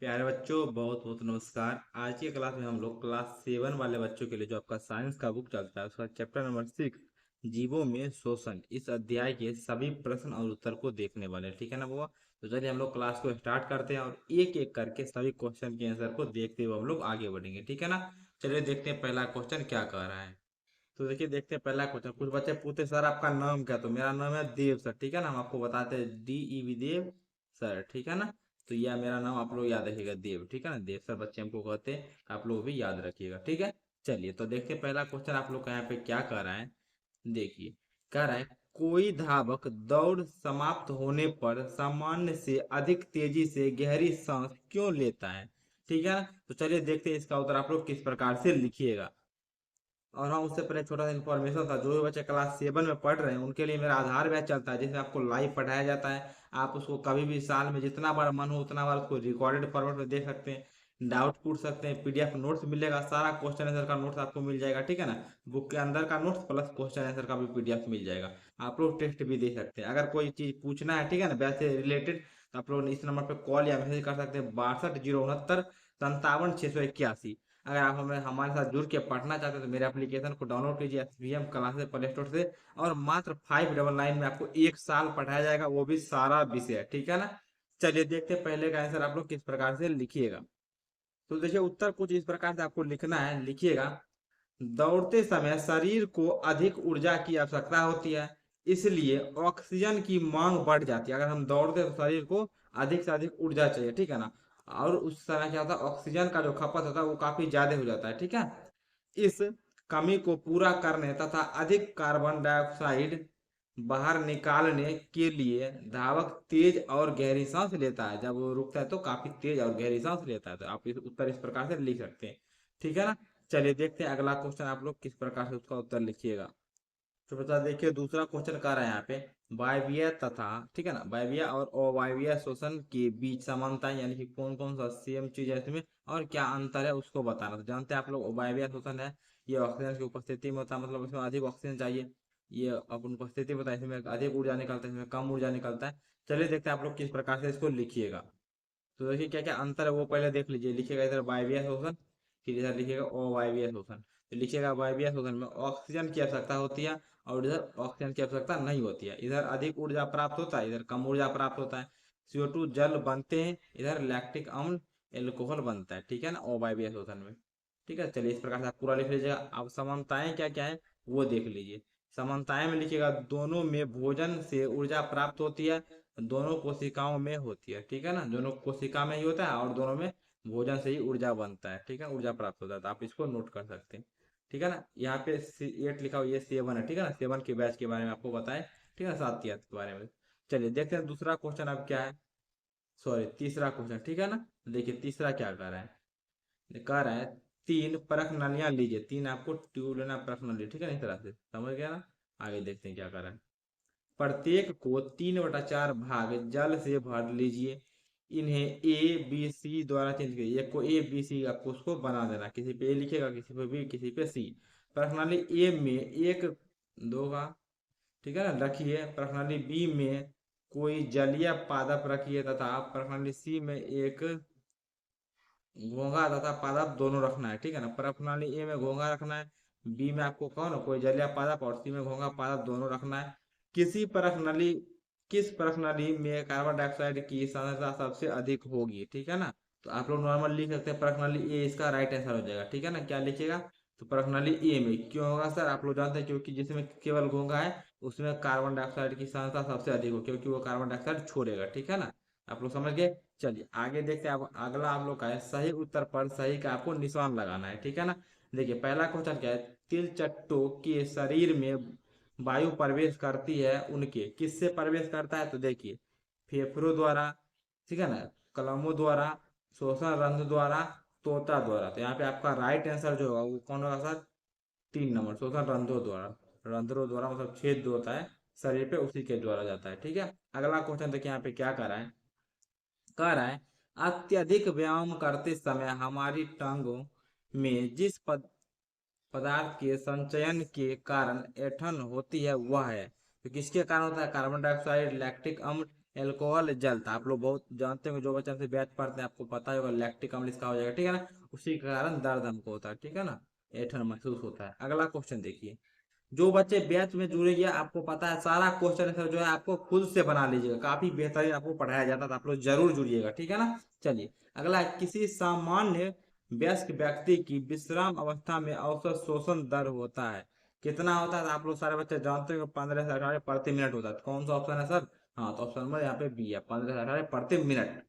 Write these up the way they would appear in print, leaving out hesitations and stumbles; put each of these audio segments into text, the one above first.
प्यारे बच्चों, बहुत बहुत नमस्कार। आज की क्लास में हम लोग क्लास 7 वाले बच्चों के लिए जो आपका साइंस का बुक चलता है उसका चैप्टर नंबर 6 जीवों में शोषण, इस अध्याय के सभी प्रश्न और उत्तर को देखने वाले हैं। ठीक है ना बुआ? तो चलिए हम लोग क्लास को स्टार्ट करते हैं और एक एक करके सभी क्वेश्चन के आंसर को देखते हुए हम लोग आगे बढ़ेंगे। ठीक है ना? चलिए देखते हैं पहला क्वेश्चन क्या कह रहा है। तो देखिए देखते हैं पहला क्वेश्चन। कुछ बच्चे पूछते सर आपका नाम क्या? तो मेरा नाम है देव सर। ठीक है ना? हम आपको बताते हैं DEV देव सर। ठीक है ना? तो यह मेरा नाम आप लोग याद रखिएगा, देव। ठीक है ना? देव सर बच्चे हमको कहते हैं, आप लोग भी याद रखिएगा। ठीक है? चलिए तो देखते हैं पहला क्वेश्चन आप लोग का यहाँ पे क्या कह रहा है। देखिए, कह रहा है कोई धावक दौड़ समाप्त होने पर सामान्य से अधिक तेजी से गहरी सांस क्यों लेता है? ठीक है ना? तो चलिए देखते हैं इसका उत्तर आप लोग किस प्रकार से लिखिएगा। और हाँ, उससे पहले छोटा सा इन्फॉर्मेशन था। जो भी बच्चे क्लास 7 में पढ़ रहे हैं उनके लिए मेरा आधार बैच चलता है, जिसमें आपको लाइव पढ़ाया जाता है। आप उसको कभी भी साल में जितना बार मन हो उतना बार उसको रिकॉर्डेड फॉर्मेट में देख सकते हैं, डाउट पूछ सकते हैं, PDF नोट्स मिलेगा, सारा क्वेश्चन आंसर का नोट्स आपको मिल जाएगा। ठीक है ना? बुक के अंदर का नोट्स प्लस क्वेश्चन आंसर का भी PDF मिल जाएगा। आप लोग टेस्ट भी दे सकते हैं। अगर कोई चीज़ पूछना है, ठीक है ना, बैच से रिलेटेड, तो आप लोग इस नंबर पर कॉल या मैसेज कर सकते हैं, 62 069 57 681। अगर आप हमें हमारे साथ जुड़ के पढ़ना चाहते हैं तो मेरे एप्लीकेशन को डाउनलोड कीजिए SVM क्लासेस प्ले स्टोर से, और मात्र 599 में आपको 1 साल पढ़ाया जाएगा, वो भी सारा विषय। ठीक है ना? चलिए देखते हैं पहले का आंसर आप लोग किस प्रकार से लिखिएगा। तो देखिए उत्तर कुछ इस प्रकार से आपको लिखना है, लिखिएगा। दौड़ते समय शरीर को अधिक ऊर्जा की आवश्यकता होती है, इसलिए ऑक्सीजन की मांग बढ़ जाती है। अगर हम दौड़ते हैं तो शरीर को अधिक से अधिक ऊर्जा चाहिए। ठीक है ना? और उस समय क्या होता है, ऑक्सीजन का जो खपत होता है वो काफी ज्यादा हो जाता है। ठीक है? इस कमी को पूरा करने तथा अधिक कार्बन डाइऑक्साइड बाहर निकालने के लिए धावक तेज और गहरी सांस लेता है। जब वो रुकता है तो काफी तेज और गहरी सांस लेता है। तो आप इस उत्तर इस प्रकार से लिख सकते हैं। ठीक है ना? चलिए देखते हैं अगला क्वेश्चन आप लोग किस प्रकार से उसका उत्तर लिखिएगा। तो बता देखिए दूसरा क्वेश्चन कर रहा है यहाँ पे, वायवीय तथा, ठीक है ना, वायवीय और अवायवीय श्वसन के बीच समानताएं, यानी कि कौन कौन सा सेम चीज है इसमें और क्या अंतर है उसको बताना। तो जानते हैं आप लोग वायवीय श्वसन है, ये ऑक्सीजन की उपस्थिति में होता है, मतलब इसमें अधिक ऑक्सीजन चाहिए। ये अपन उपस्थिति में होता है, इसमें अधिक ऊर्जा निकलता है, इसमें कम ऊर्जा निकलता है। चलिए देखते हैं आप लोग किस प्रकार से इसको लिखिएगा। तो देखिए क्या क्या अंतर है वो पहले देख लीजिए। लिखिएगा इधर वायवीय शोषण, फिर इधर लिखिएगा अवायवीय शोषण। तो लिखिएगा वायवीय शोषण में ऑक्सीजन की आवश्यकता होती है और इधर ऑक्सीजन की आवश्यकता नहीं होती है। इधर अधिक ऊर्जा प्राप्त होता है, इधर कम ऊर्जा प्राप्त होता है। CO2 जल बनते हैं, इधर लैक्टिक अम्ल एल्कोहल बनता है। ठीक है ना? अवायवीय शोषण में। ठीक है, चलिए इस प्रकार से आप पूरा लिख लीजिएगा। अब समानताएं क्या क्या है वो देख लीजिए। समानताएं में लिखिएगा दोनों में भोजन से ऊर्जा प्राप्त होती है, दोनों कोशिकाओं में होती है। ठीक है ना? दोनों कोशिका में ही होता है और दोनों में भोजन से ही ऊर्जा बनता है। ठीक है? ऊर्जा प्राप्त होता है। तो आप इसको नोट कर सकते हैं। ठीक है ना? यहाँ पे 8 लिखा हुआ, ये 7 है। ठीक है ना? 7 के बैच के बारे में आपको बताएं। ठीक है, 7 के बारे में। चलिए देखते हैं दूसरा क्वेश्चन अब क्या है, सॉरी तीसरा क्वेश्चन। ठीक है ना? देखिए तीसरा क्या कर रहा है। कह रहा है तीन परख नलियां लीजिए, तीन आपको ट्यूब लेना, परख नली। ठीक है ना? इस तरह से समझ गया ना? आगे देखते हैं क्या कर रहा है। प्रत्येक को 3/4 भाग जल से भर लीजिए। इन्हें ABC द्वारा चेंज कीजिए। एक को ABC आपको उसको बना देना, किसी पे A लिखेगा, किसी पे B, किसी पे C। प्रश्नाली A में एक दो का, ठीक है ना, रखिए। प्रश्नाली B में कोई जलीय पादप रखिए तथा प्रश्नाली C में एक घोंघा तथा पादप दोनों रखना है। ठीक है ना? प्रश्नाली A में घोंघा रखना है, B में आपको कौन कोई जलीय पादप, और C में घोंघा पादप दोनों रखना है। किस प्रश्नाली में कार्बन डाइऑक्साइड की सांद्रता सबसे अधिक होगी? ठीक है ना? तो आप लोग नॉर्मल लिख सकते हैं प्रश्नाली A, इसका राइट आंसर हो जाएगा। ठीक है ना? क्या लिखिएगा? तो प्रश्नाली A में क्यों होगा सर? आप लोग जानते हैं क्योंकि जिसमें केवल घोंघा है उसमें कार्बन डाइऑक्साइड की सांद्रता सबसे अधिक हो, क्योंकि वो कार्बन डाइऑक्साइड छोड़ेगा। ठीक है ना? आप लोग समझ गए? चलिए आगे देखते हैं। अब अगला आप लोग का है सही उत्तर पर सही का आपको निशान लगाना है। ठीक है ना? देखिए पहला क्वेश्चन क्या है, तिलचट्टों के शरीर में वायु प्रवेश करती है, उनके किससे प्रवेश करता है? तो देखिए फेफड़ों द्वारा, ठीक है ना, कलमों द्वारा, श्वसन रंध्र द्वारा, तोता द्वारा। तो यहाँ पे आपका राइट आंसर जो होगा वो कौन होगा सर? 3 नंबर, श्वसन रंध्रों द्वारा। रंध्रों द्वारा मतलब छेद जो होता है शरीर पे, उसी के द्वारा जाता है। ठीक है? अगला क्वेश्चन देखिए यहाँ पे क्या कर रहा है। कह रहा है अत्यधिक व्यायाम करते समय हमारी टांगों में जिस पदार्थ के संचयन के कारण ऐंठन होती है वह है। तो किसके कारण होता है? कार्बन डाइऑक्साइड, लैक्टिक अम्ल एल्कोहल जलता, आप लोग बहुत जानते होंगे, जो बच्चे हमसे बैच पढ़ते हैं आपको पता ही होगा, लैक्टिक अम्ल इसका हो जाएगा, ठीक है ना। उसी के कारण दर्द हमको होता है, ठीक है ना, ऐंठन महसूस होता है। अगला क्वेश्चन देखिए, जो बच्चे बैच में जुड़े गए आपको पता है सारा क्वेश्चन आंसर जो है आपको खुद से बना लीजिएगा, काफी बेहतरीन आपको पढ़ाया जाता था, आप लोग जरूर जुड़िएगा, ठीक है ना। चलिए अगला है, किसी सामान्य वयस्क व्यक्ति की विश्राम अवस्था में औसत शोषण दर होता है, कितना होता है? तो आप लोग सारे बच्चे जानते हो 15 से 18 प्रति मिनट होता है, तो कौन सा ऑप्शन है सर? हाँ, तो ऑप्शन नंबर यहाँ पे बी है, 15 से 18 प्रति मिनट।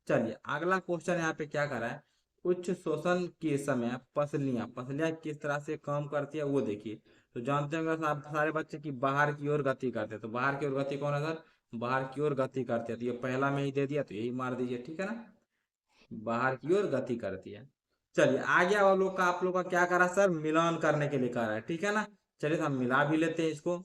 चलिए अगला क्वेश्चन यहाँ पे क्या कर रहा है, उच्च शोषण के समय पसलियां पसलियां किस तरह से काम करती है वो देखिए। तो जानते होंगे आप सारे बच्चे की बाहर की ओर गति करते हैं, तो बाहर की ओर गति कौन है सर? बाहर की ओर गति करते हैं, तो ये पहला में ही दे दिया तो यही मार दीजिए, ठीक है ना, बाहर की ओर गति करती है। चलिए आगे वालों लोग का आप लोग का क्या करा सर, मिलान करने के लिए कह रहा है, ठीक है ना। चलिए तो हम मिला भी लेते हैं इसको।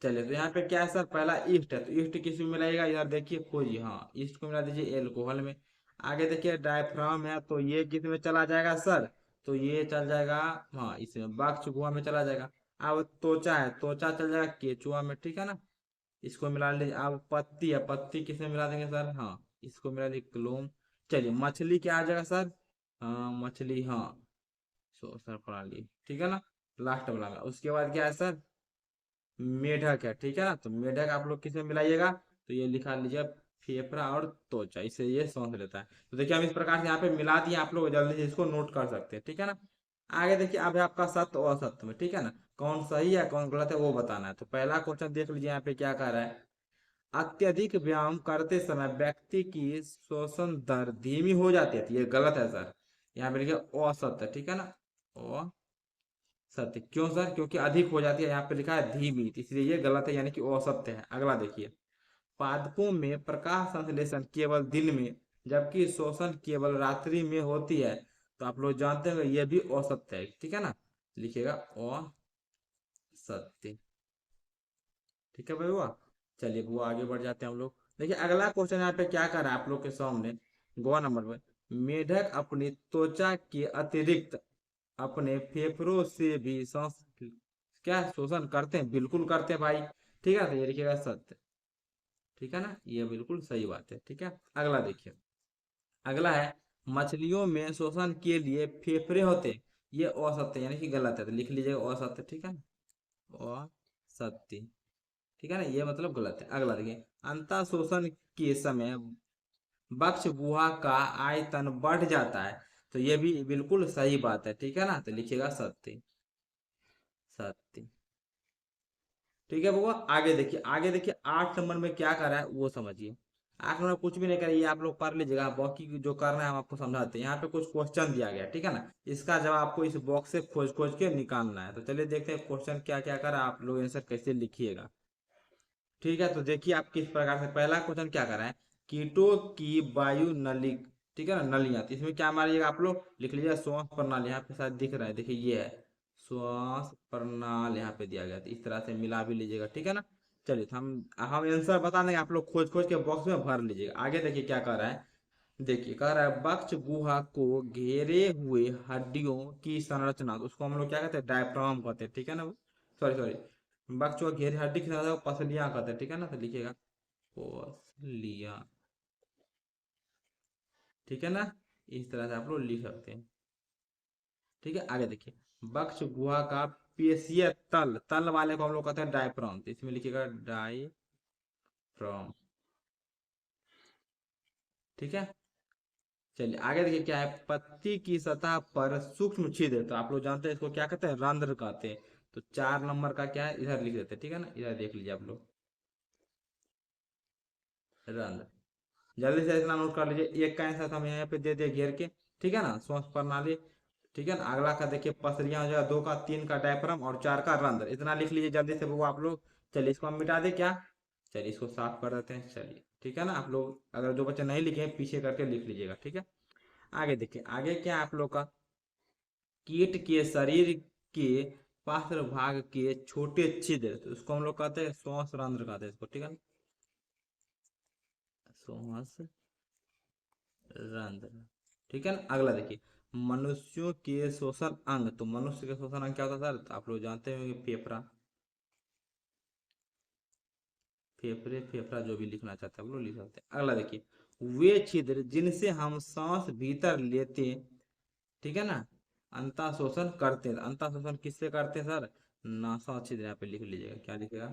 चलिए तो यहाँ पे क्या है सर, पहला ईस्ट है, तो ईस्ट किस में मिलाइएगा, इधर देखिए खोजिए, हाँ ईस्ट को मिला दीजिए एल्कोहल में। आगे देखिए डायफ्राम है, तो ये किस में चला जाएगा सर? तो ये चल जाएगा, हाँ इसमें बक्ष गुहा में चला जाएगा। अब त्वचा है, त्वचा चल जाएगा केचुआ में, ठीक है ना, इसको मिला लीजिए। अब पत्ती है, पत्ती किस में मिला देंगे सर? हाँ इसको मिला दीजिए क्लोम। चलिए मछली क्या आ जाएगा सर? हाँ मछली, हाँ सो सर प्रणाली, ठीक है ना, लास्ट वाला में। उसके बाद क्या है सर? मेढक है, ठीक है ना, तो मेढक आप लोग किस में मिलाइएगा? तो ये लिखा लीजिए फेफड़ा और त्वचा, इसे ये सांस लेता है। तो देखिए हम इस प्रकार से यहाँ पे मिला दिए, आप लोग जल्दी से इसको नोट कर सकते हैं, ठीक है ना। आगे देखिए अब है आपका सत्य और असत्य में, ठीक है ना, कौन सही है कौन गलत है वो बताना है। तो पहला क्वेश्चन देख लीजिए यहाँ पे क्या कह रहा है, अत्यधिक व्यायाम करते समय व्यक्ति की श्वसन दर धीमी हो जाती है, तो ये गलत है सर, यहाँ पे लिखिए असत्य, ठीक है ना, सत्य। क्यों सर? क्योंकि अधिक हो जाती है, यहाँ पे लिखा है धीमी, तो इसलिए ये गलत है, यानी कि असत्य है। अगला देखिए, पादपों में प्रकाश संश्लेषण केवल दिन में जबकि शोषण केवल रात्रि में होती है, तो आप लोग जानते हैं ये भी असत्य है, ठीक है ना, लिखिएगा असत्य, ठीक है भाई हुआ। चलिए वो आगे बढ़ जाते हैं हम लोग। देखिए अगला क्वेश्चन यहाँ पे क्या कर रहा है आप लोग के सामने, गोवा नंबर में, मेढक अपनी त्वचा के अतिरिक्त अपने फेफड़ों से भी सांस क्या शोषण करते हैं? बिल्कुल करते हैं भाई, ठीक है, तो ये लिखिएगा सत्य, ठीक है ना, ये बिल्कुल सही बात है, ठीक है। अगला देखिए, अगला है, मछलियों में शोषण के लिए फेफड़े होते हैं, ये असत्य यानी कि गलत है, तो लिख लीजिएगा असत्य, ठीक है ना, असत्य, ठीक है ना, ये मतलब गलत है। अगला देखिए, अंतः शोषण के समय वक्ष गुहा का आयतन बढ़ जाता है, तो ये भी बिल्कुल सही बात है, ठीक है ना, तो लिखिएगा सत्य, सत्य, ठीक है बुआ। आगे देखिए, आगे देखिए 8 नंबर में क्या कर रहा है वो समझिए। 8 नंबर कुछ भी नहीं करिए, आप लोग पढ़ लीजिएगा, बाकी जो करना है हम आपको समझाते हैं। यहाँ पे कुछ क्वेश्चन दिया गया, ठीक है ना, इसका जवाब आपको इस बॉक्स से खोज खोज के निकालना है। तो चलिए देखते हैं क्वेश्चन क्या क्या कर रहा है, आप लोग आंसर कैसे लिखिएगा, ठीक है। तो देखिए आप किस प्रकार से, पहला क्वेश्चन क्या कर रहा है, कीटों की वायु नली, ठीक है ना, नलियां, तो इसमें क्या मारिएगा आप लोग, लिख लीजिए श्वास प्रणाली, यहाँ पे शायद दिख रहा है, देखिए ये है श्वास प्रणाली, यहाँ पे दिया गया, तो इस तरह से मिला भी लीजिएगा, ठीक है ना। चलिए तो हम आंसर बता देंगे, आप लोग खोज खोज के बॉक्स में भर लीजिएगा। आगे देखिए क्या कर रहा है, देखिए कह रहा है वक्ष गुहा को घेरे हुए हड्डियों की संरचना, तो उसको हम लोग क्या कहते हैं, डायफ्राम कहते हैं, ठीक है ना, सॉरी सॉरी, वक्ष को घेरे हड्डी की संरचना को पसलियां कहते हैं, ठीक है ना, तो लिखिएगा पसलियां, ठीक है ना, इस तरह से आप लोग लिख सकते हैं, ठीक है। आगे देखिए, वक्ष गुहा का पेशीय तल, तल वाले को हम लोग कहते हैं डायफ्राम, तो इसमें लिखिएगा डायफ्राम, ठीक है। चलिए आगे देखिए क्या है, पत्ती की सतह पर सूक्ष्म छिद्र, तो आप लोग जानते हैं इसको क्या कहते हैं, रंध्र कहते हैं। तो 4 नंबर का क्या है, इधर लिख देते हैं, ठीक है ना, इधर देख लीजिए आप लोग, रंध्र, जल्दी से इतना नोट कर लीजिए। एक का आंसर हम यहाँ पे दे दिए घेर के, ठीक है ना, श्वास प्रणाली, ठीक है ना। अगला का देखिए पसलियां हो जाएगा, 2 का, 3 का डायफ्राम और 4 का रंध्र, इतना लिख लीजिए जल्दी से वो आप लोग। चलिए इसको हम मिटा दे क्या, चलिए इसको साफ कर देते हैं, चलिए ठीक है ना। आप लोग अगर जो बच्चे नहीं लिखे हैं पीछे करके लिख लीजिएगा, ठीक है। आगे देखिए, आगे क्या आप लोग का, कीट के शरीर के पार्श्व भाग के छोटे छिद्र, तो उसको हम लोग कहते हैं श्वास रंध्र कहते हैं इसको, ठीक है ना, श्वास रंध्र, ठीक है ना। अगला देखिए, मनुष्यों के श्वसन अंग, तो मनुष्य के श्वसन अंग क्या होता है सर? तो आप लोग जानते हैं कि फेफड़ा, फेफड़े फेफड़ा जो भी लिखना चाहते हैं वो लिख सकते हैं। अगला देखिए, वे छिद्र जिनसे हम सांस भीतर लेते, ठीक है ना, अंतः शोषण करते हैं। अंतः शोषण किससे करते हैं सर? नासा छिद्र, यहाँ पे लिख लीजिएगा, क्या लिखेगा?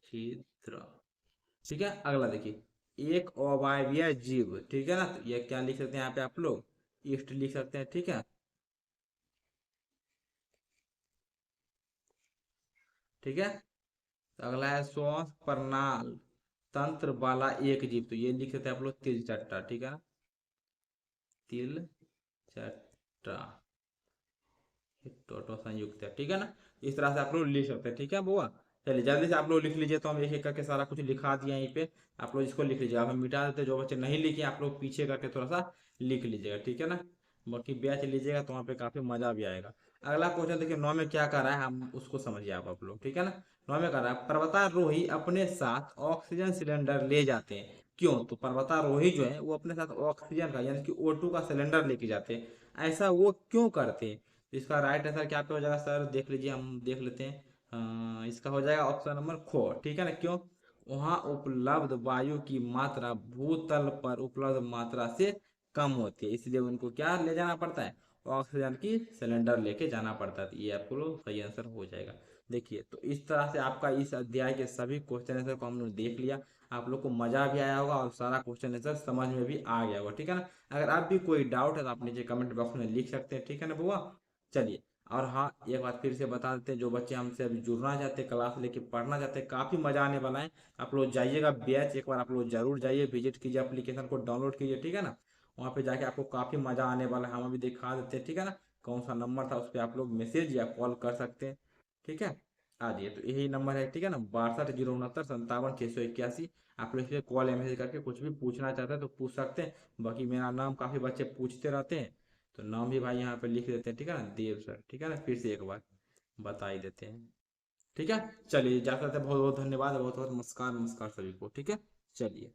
छिद्र। ठीक है, अगला देखिए, एक अवायवीय जीव, ठीक है ना, तो ये क्या लिख सकते हैं यहाँ पे आप लोग? ईस्ट लिख सकते हैं, ठीक है। ठीक है, तो अगला है श्वास प्रणाल तंत्र वाला एक जीव, तो ये लिख सकते हैं आप लोग तिल चट्टा, ठीक है ना, तिल चट्टा, टोटो संयुक्त है, ठीक है ना। इस तरह से आप लोग लिख सकते हैं, ठीक है बुआ। चलिए जल्दी से आप लोग लिख लीजिए, तो हम एक एक करके सारा कुछ लिखा दिया यहीं पे। आप लोग इसको लिख लीजिए, आप हम मिटा देते, जो बच्चे नहीं लिखे आप लोग पीछे करके थोड़ा सा लिख लीजिएगा, ठीक है ना। बाकी बैच लीजिएगा तो वहाँ पे काफी मजा भी आएगा। अगला क्वेश्चन देखिए, 9 में क्या कर रहा है, हम उसको समझिए आप लोग, ठीक है ना। 9 में कर रहा है, पर्वतारोही अपने साथ ऑक्सीजन सिलेंडर ले जाते हैं, क्यों? तो पर्वतारोही जो है वो अपने साथ ऑक्सीजन का यानी कि O2 का सिलेंडर लेके जाते हैं, ऐसा वो क्यों करते हैं? इसका राइट आंसर क्या पे हो जाएगा सर? देख लीजिए, हम देख लेते हैं। इसका हो जाएगा ऑप्शन नंबर खो, ठीक है ना। क्यों? वहाँ उपलब्ध वायु की मात्रा भूतल पर उपलब्ध मात्रा से कम होती है, इसलिए उनको क्या ले जाना पड़ता है? ऑक्सीजन की सिलेंडर लेके जाना पड़ता है। तो ये आपको लोग सही आंसर हो जाएगा। देखिए, तो इस तरह से आपका इस अध्याय के सभी क्वेश्चन आंसर को हम लोग देख लिया। आप लोग को मजा भी आया होगा और सारा क्वेश्चन आंसर समझ में भी आ गया होगा, ठीक है ना। अगर आप भी कोई डाउट है तो आप नीचे कमेंट बॉक्स में लिख सकते हैं, ठीक है ना बुआ। चलिए, और हाँ, एक बात फिर से बता देते हैं, जो बच्चे हमसे अभी जुड़ना चाहते हैं, क्लास लेके पढ़ना चाहते हैं, काफ़ी मजा आने वाला है। आप लोग जाइएगा बैच, एक बार आप लोग जरूर जाइए, विजिट कीजिए, एप्लीकेशन को डाउनलोड कीजिए, ठीक है ना। वहाँ पे जाके आपको काफ़ी मजा आने वाला है, हम अभी दिखा देते हैं, ठीक है ना। कौन सा नंबर था उस पर आप लोग मैसेज या कॉल कर सकते हैं, ठीक है। आ जाइए, तो यही नंबर है, ठीक है ना, 62 069 57 181। आप लोग इस पर कॉल या मैसेज करके कुछ भी पूछना चाहते हैं तो पूछ सकते हैं। बाकी मेरा नाम काफ़ी बच्चे पूछते रहते हैं, तो नाम भी भाई यहाँ पे लिख देते हैं, ठीक है ना, देव सर, ठीक है ना, फिर से एक बार बता ही देते हैं। ठीक है, चलिए जा सकते हैं। बहुत बहुत धन्यवाद, बहुत बहुत नमस्कार, नमस्कार सभी को, ठीक है। चलिए।